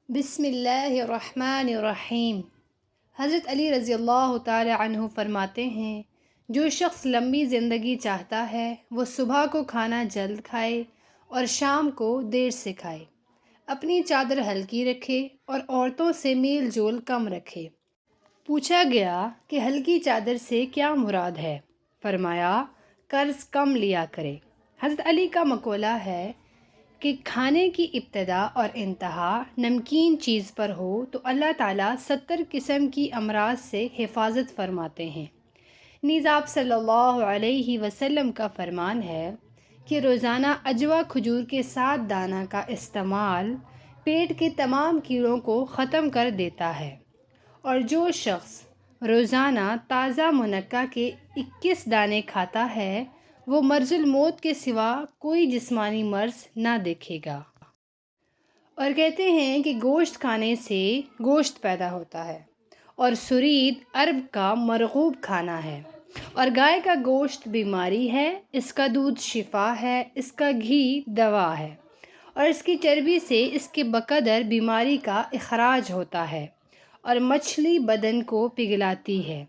بسم اللہ الرحمن الرحیم۔ حضرت علی رضی اللہ تعالی عنہ فرماتے ہیں، جو شخص لمبی زندگی چاہتا ہے وہ صبح کو کھانا جلد کھائے اور شام کو دیر سے کھائے، اپنی چادر ہلکی رکھے اور عورتوں سے میل جول کم رکھے۔ پوچھا گیا کہ ہلکی چادر سے کیا مراد ہے؟ فرمایا، قرض کم لیا کرے۔ حضرت علی کا مقولہ ہے کہ کھانے کی ابتدا اور انتہا نمکین چیز پر ہو تو اللہ تعالیٰ 70 قسم کی امراض سے حفاظت فرماتے ہیں۔ نیز آپ صلی اللہ علیہ وسلم کا فرمان ہے کہ روزانہ اجوا کھجور کے 7 دانہ کا استعمال پیٹ کے تمام کیڑوں کو ختم کر دیتا ہے، اور جو شخص روزانہ تازہ منقع کے 21 دانے کھاتا ہے وہ مرض الموت کے سوا کوئی جسمانی مرض نہ دیکھے گا۔ اور کہتے ہیں کہ گوشت کھانے سے گوشت پیدا ہوتا ہے، اور سرید عرب کا مرغوب کھانا ہے، اور گائے کا گوشت بیماری ہے، اس کا دودھ شفا ہے، اس کا گھی دوا ہے، اور اس کی چربی سے اس کے بقدر بیماری کا اخراج ہوتا ہے، اور مچھلی بدن کو پگھلاتی ہے۔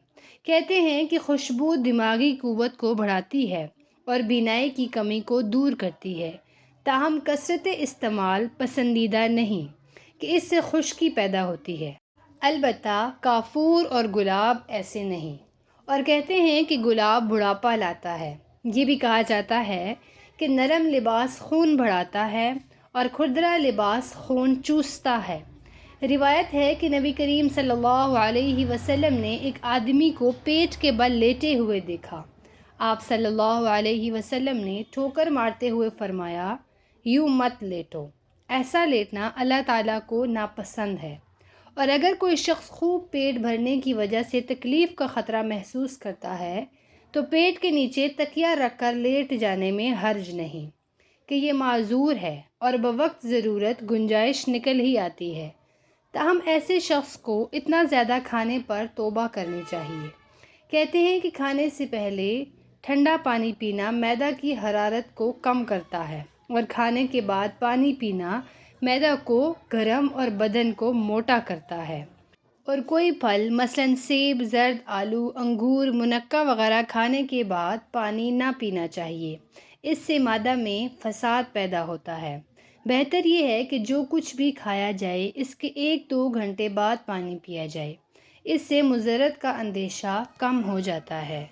کہتے ہیں کہ خوشبو دماغی قوت کو بڑھاتی ہے اور بینائی کی کمی کو دور کرتی ہے، تاہم کثرت استعمال پسندیدہ نہیں کہ اس سے خشکی پیدا ہوتی ہے۔ البتہ کافور اور گلاب ایسے نہیں، اور کہتے ہیں کہ گلاب بڑھاپا لاتا ہے۔ یہ بھی کہا جاتا ہے کہ نرم لباس خون بڑھاتا ہے اور کھردرا لباس خون چوستا ہے۔ روایت ہے کہ نبی کریم صلی اللہ علیہ وسلم نے ایک آدمی کو پیٹ کے بل لیٹے ہوئے دیکھا۔ آپ صلی اللہ علیہ وسلم نے ٹھوکر مارتے ہوئے فرمایا، یوں مت لیٹو، ایسا لیٹنا اللہ تعالیٰ کو ناپسند ہے۔ اور اگر کوئی شخص خوب پیٹ بھرنے کی وجہ سے تکلیف کا خطرہ محسوس کرتا ہے تو پیٹ کے نیچے تکیہ رکھ کر لیٹ جانے میں حرج نہیں کہ یہ معذور ہے اور بوقت ضرورت گنجائش نکل ہی آتی ہے۔ تاہم ایسے شخص کو اتنا زیادہ کھانے پر توبہ کرنی چاہیے۔ کہتے ہیں کہ کھانے سے پہلے ٹھنڈا پانی پینا معدہ کی حرارت کو کم کرتا ہے، اور کھانے کے بعد پانی پینا معدہ کو گرم اور بدن کو موٹا کرتا ہے۔ اور کوئی پھل مثلاً سیب، زرد، آلو، انگور، منقع وغیرہ کھانے کے بعد پانی نہ پینا چاہیے، اس سے معدہ میں فساد پیدا ہوتا ہے۔ بہتر یہ ہے کہ جو کچھ بھی کھایا جائے اس کے 1-2 گھنٹے بعد پانی پیا جائے، اس سے مضرت کا اندیشہ کم ہو جاتا ہے۔